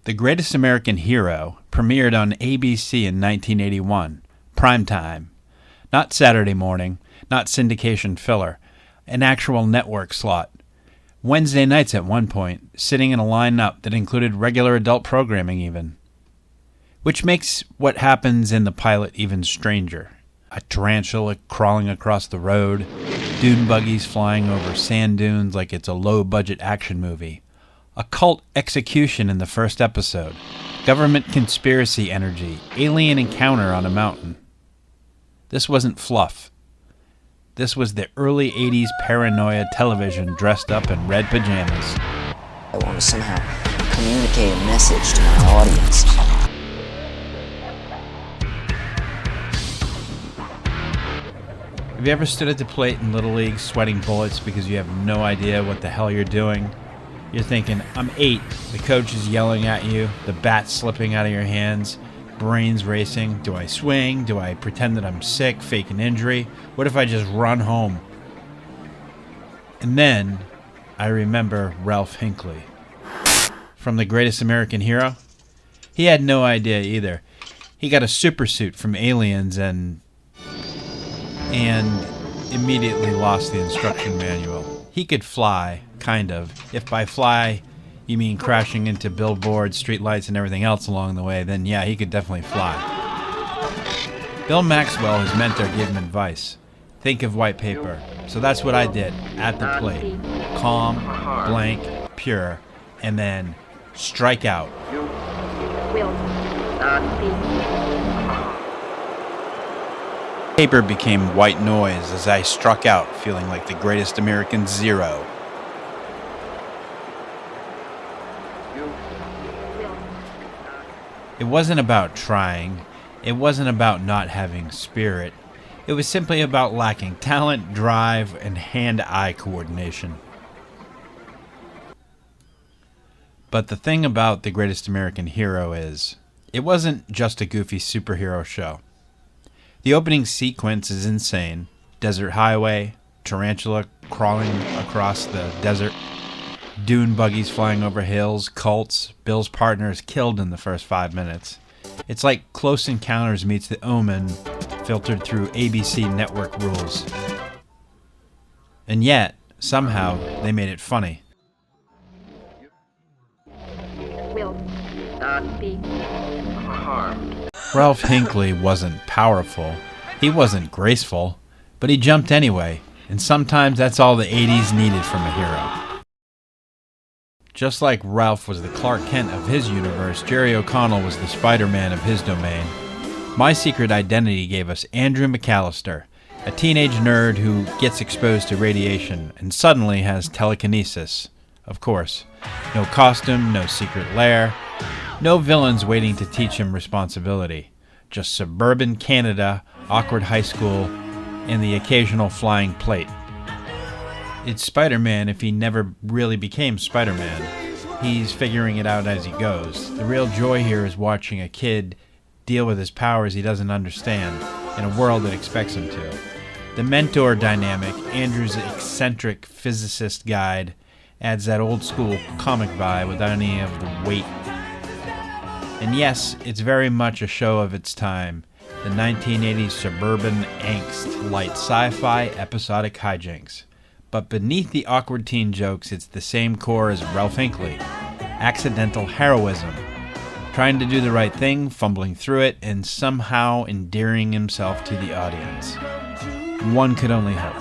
The Greatest American Hero premiered on ABC in 1981, primetime. Not Saturday morning, not syndication filler, an actual network slot. Wednesday nights at one point, sitting in a lineup that included regular adult programming even. Which makes what happens in the pilot even stranger. A tarantula crawling across the road, dune buggies flying over sand dunes like it's a low-budget action movie. A cult execution in the first episode. Government conspiracy energy. Alien encounter on a mountain. This wasn't fluff. This was the early 80s paranoia television dressed up in red pajamas. I want to somehow communicate a message to my audience. Have you ever stood at the plate in Little League sweating bullets because you have no idea what the hell you're doing? You're thinking, I'm 8, the coach is yelling at you, the bat's slipping out of your hands, brains racing. Do I swing? Do I pretend that I'm sick, fake an injury? What if I just run home? And then I remember Ralph Hinckley. From The Greatest American Hero? He had no idea either. He got a super suit from Aliens and immediately lost the instruction manual. He could fly, kind of. If by fly you mean crashing into billboards, streetlights, and everything else along the way, then yeah, he could definitely fly. Bill Maxwell, his mentor, gave him advice. Think of white paper. So that's what I did at the plate. Calm, blank, pure, and then strike out. You will not be. Paper became white noise as I struck out, feeling like the greatest American zero. It wasn't about trying. It wasn't about not having spirit. It was simply about lacking talent, drive, and hand-eye coordination. But the thing about The Greatest American Hero is, it wasn't just a goofy superhero show. The opening sequence is insane. Desert highway, tarantula crawling across the desert, dune buggies flying over hills, cults, Bill's partner is killed in the first 5 minutes. It's like Close Encounters meets The Omen, filtered through ABC network rules. And yet, somehow, they made it funny. Will not be harmed. Ralph Hinckley wasn't powerful, he wasn't graceful, but he jumped anyway, and sometimes that's all the 80s needed from a hero. Just like Ralph was the Clark Kent of his universe, Jerry O'Connell was the Spider-Man of his domain. My Secret Identity gave us Andrew McAllister, a teenage nerd who gets exposed to radiation and suddenly has telekinesis. Of course, no costume, no secret lair, no villains waiting to teach him responsibility. Just suburban Canada, awkward high school, and the occasional flying plate. It's Spider-Man if he never really became Spider-Man. He's figuring it out as he goes. The real joy here is watching a kid deal with his powers he doesn't understand in a world that expects him to. The mentor dynamic, Andrew's eccentric physicist guide, adds that old-school comic vibe without any of the weight. And yes, it's very much a show of its time. The 1980s suburban angst, light sci-fi episodic hijinks. But beneath the awkward teen jokes, it's the same core as Ralph Hinckley. Accidental heroism. Trying to do the right thing, fumbling through it, and somehow endearing himself to the audience. One could only hope.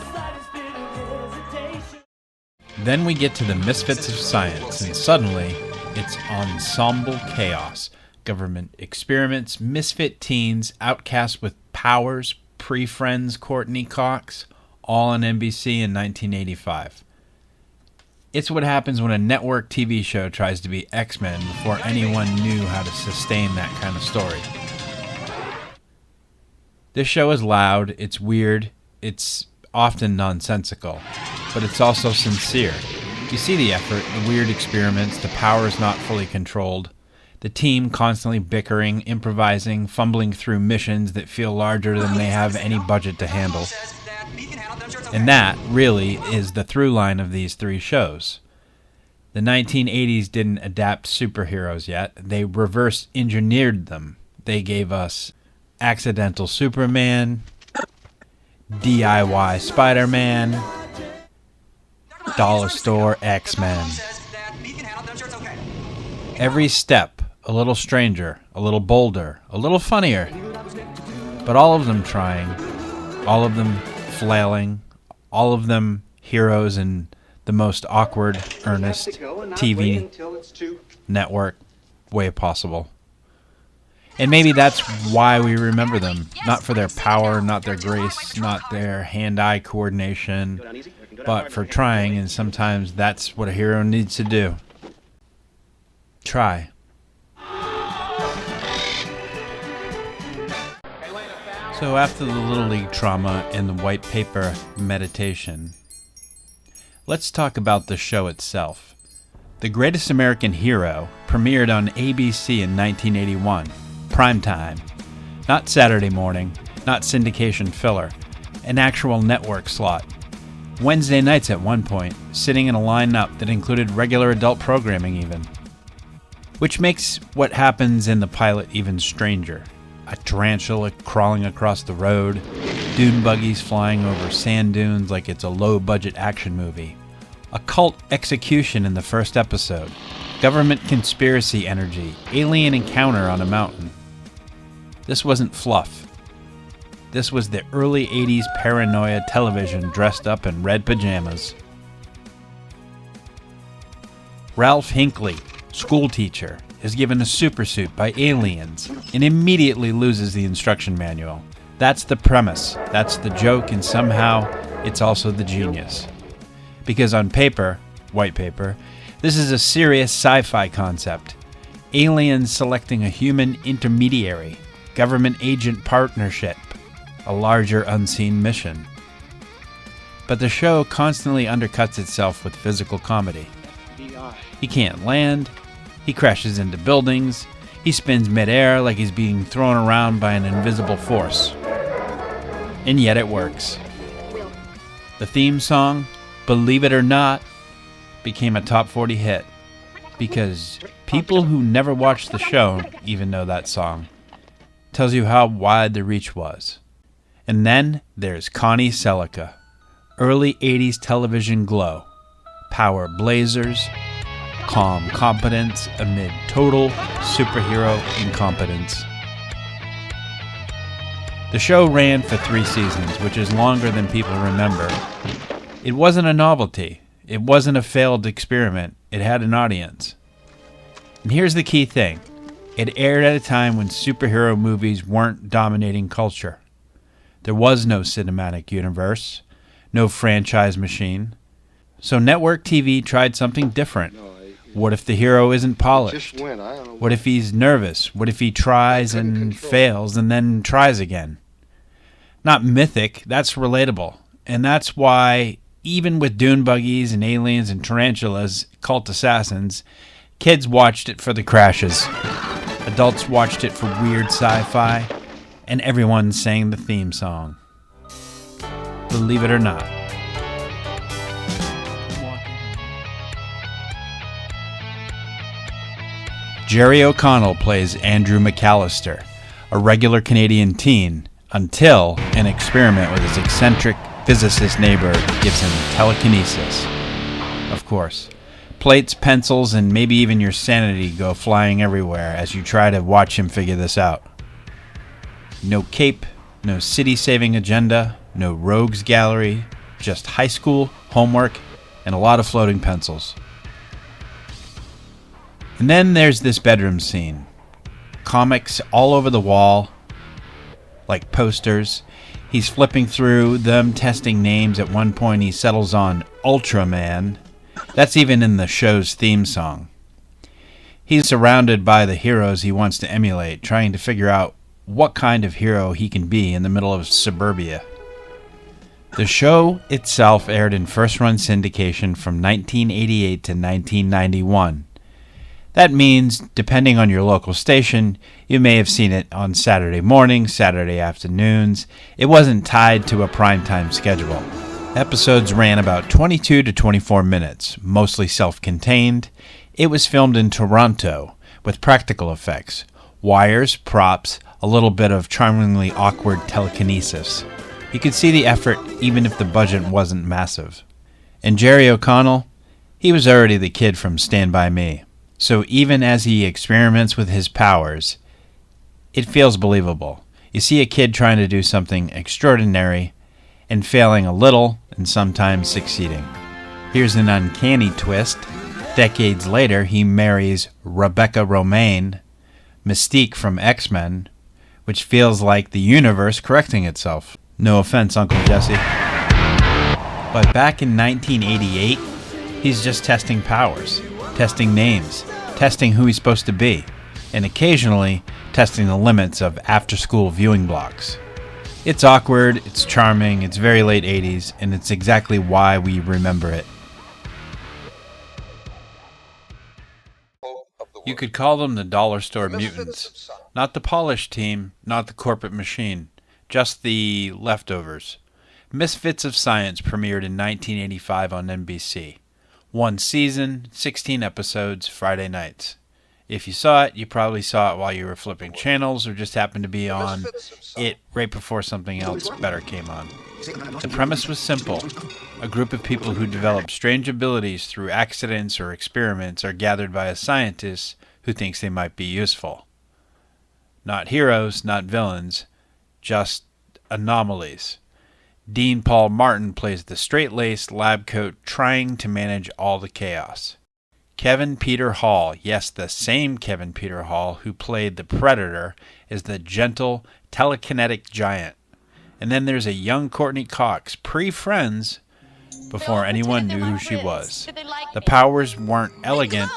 Then we get to the Misfits of Science, and suddenly, it's ensemble chaos. Government experiments, misfit teens, outcasts with powers, pre-Friends Courtney Cox, all on NBC in 1985. It's what happens when a network TV show tries to be X-Men before anyone knew how to sustain that kind of story. This show is loud, it's weird, it's often nonsensical, but it's also sincere. You see the effort, the weird experiments, the powers not fully controlled, the team constantly bickering, improvising, fumbling through missions that feel larger than they have any budget to handle. And that, really, is the through line of these three shows. The 1980s didn't adapt superheroes yet. They reverse engineered them. They gave us Accidental Superman, DIY Spider-Man, Dollar Store X-Men. Every step a little stranger, a little bolder, a little funnier. But all of them trying, all of them flailing, all of them heroes in the most awkward, earnest TV network way possible. And maybe that's why we remember them. Not for their power, not their grace, not their hand-eye coordination, but for trying, and sometimes that's what a hero needs to do. Try. So after the Little League trauma and the white paper meditation, let's talk about the show itself. The Greatest American Hero premiered on ABC in 1981, primetime. Not Saturday morning, not syndication filler, an actual network slot. Wednesday nights at one point, sitting in a lineup that included regular adult programming even. Which makes what happens in the pilot even stranger. A tarantula crawling across the road, dune buggies flying over sand dunes like it's a low-budget action movie. A cult execution in the first episode. Government conspiracy energy, alien encounter on a mountain. This wasn't fluff. This was the early 80s paranoia television dressed up in red pajamas. Ralph Hinckley, schoolteacher, is given a supersuit by aliens and immediately loses the instruction manual. That's the premise, that's the joke, and somehow it's also the genius. Because on paper, white paper, this is a serious sci-fi concept. Aliens selecting a human intermediary, government agent partnership, a larger unseen mission. But the show constantly undercuts itself with physical comedy. He can't land, he crashes into buildings, he spins midair like he's being thrown around by an invisible force. And yet it works. The theme song, Believe It or Not, became a top 40 hit because people who never watched the show even know that song. Tells you how wide the reach was. And then there's Connie Selica, early 80s television glow, power blazers, calm competence amid total superhero incompetence. The show ran for 3 seasons, which is longer than people remember. It wasn't a novelty. It wasn't a failed experiment. It had an audience. And here's the key thing. It aired at a time when superhero movies weren't dominating culture. There was no cinematic universe, no franchise machine. So network TV tried something different. What if the hero isn't polished? What if he's nervous? What if he tries and fails and then tries again? Not mythic, that's relatable. And that's why, even with dune buggies and aliens and tarantulas, cult assassins, kids watched it for the crashes. Adults watched it for weird sci-fi, and everyone sang the theme song. Believe it or not. Jerry O'Connell plays Andrew McAllister, a regular Canadian teen, until an experiment with his eccentric physicist neighbor gives him telekinesis. Of course. Plates, pencils, and maybe even your sanity go flying everywhere as you try to watch him figure this out. No cape, no city-saving agenda, no rogues gallery, just high school, homework, and a lot of floating pencils. And then there's this bedroom scene. Comics all over the wall, like posters. He's flipping through them, testing names. At one point he settles on Ultraman. That's even in the show's theme song. He's surrounded by the heroes he wants to emulate, trying to figure out what kind of hero he can be in the middle of suburbia. The show itself aired in first-run syndication from 1988 to 1991. That means, depending on your local station, you may have seen it on Saturday mornings, Saturday afternoons. It wasn't tied to a primetime schedule. Episodes ran about 22 to 24 minutes, mostly self-contained. It was filmed in Toronto, with practical effects, wires, props, a little bit of charmingly awkward telekinesis. You could see the effort even if the budget wasn't massive. And Jerry O'Connell, he was already the kid from Stand By Me. So even as he experiments with his powers, it feels believable. You see a kid trying to do something extraordinary and failing a little and sometimes succeeding. Here's an uncanny twist. Decades later, he marries Rebecca Romijn, Mystique from X-Men, which feels like the universe correcting itself. No offense, Uncle Jesse. But back in 1988, he's just testing powers, testing names, testing who he's supposed to be, and occasionally testing the limits of after-school viewing blocks. It's awkward, it's charming, it's very late 80s, and it's exactly why we remember it. You could call them the dollar store mutants. Not the polished team, not the corporate machine, just the leftovers. Misfits of Science premiered in 1985 on NBC. 1 season, 16 episodes, Friday nights. If you saw it, you probably saw it while you were flipping channels or just happened to be on it right before something else better came on. The premise was simple. A group of people who develop strange abilities through accidents or experiments are gathered by a scientist who thinks they might be useful. Not heroes, not villains, just anomalies. Dean Paul Martin plays the straight-laced lab coat trying to manage all the chaos. Kevin Peter Hall, yes, the same Kevin Peter Hall who played the Predator, is the gentle, telekinetic giant. And then there's a young Courtney Cox, pre-Friends, before anyone knew who she was. The powers weren't elegant.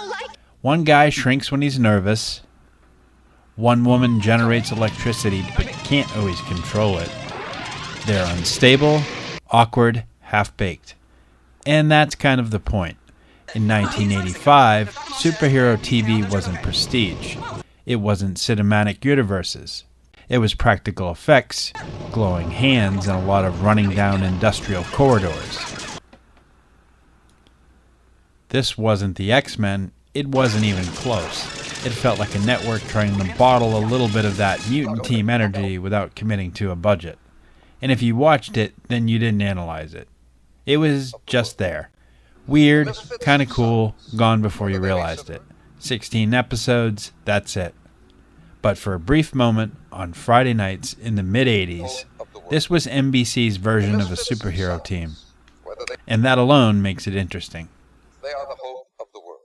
One guy shrinks when he's nervous. One woman generates electricity but can't always control it. They're unstable, awkward, half-baked. And that's kind of the point. In 1985, superhero TV wasn't prestige. It wasn't cinematic universes. It was practical effects, glowing hands, and a lot of running down industrial corridors. This wasn't the X-Men. It wasn't even close. It felt like a network trying to bottle a little bit of that mutant team energy without committing to a budget. And if you watched it, then you didn't analyze it. It was just there. Weird, kind of cool, gone before you realized it. 16 episodes, that's it. But for a brief moment, on Friday nights in the mid-80s, this was NBC's version of a superhero team. And that alone makes it interesting. They are the hope of the world.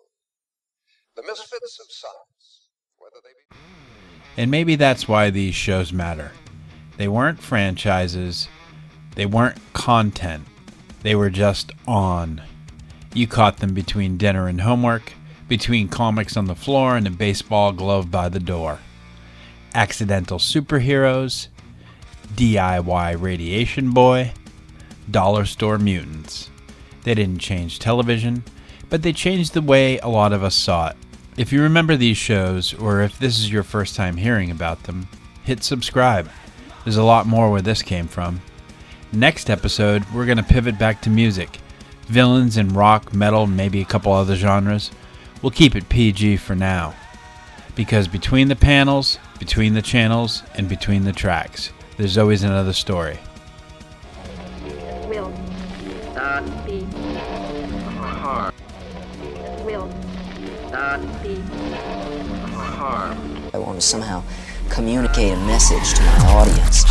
The Misfits of Science. And maybe that's why these shows matter. They weren't franchises. They weren't content. They were just on. You caught them between dinner and homework, between comics on the floor and a baseball glove by the door. Accidental superheroes, DIY radiation boy, dollar store mutants. They didn't change television, but they changed the way a lot of us saw it. If you remember these shows, or if this is your first time hearing about them, hit subscribe. There's a lot more where this came from. Next episode, we're going to pivot back to music. Villains in rock, metal, maybe a couple other genres. We'll keep it PG for now. Because between the panels, between the channels, and between the tracks, there's always another story. Will not be harmed. Will not be harmed. I want to somehow communicate a message to my audience.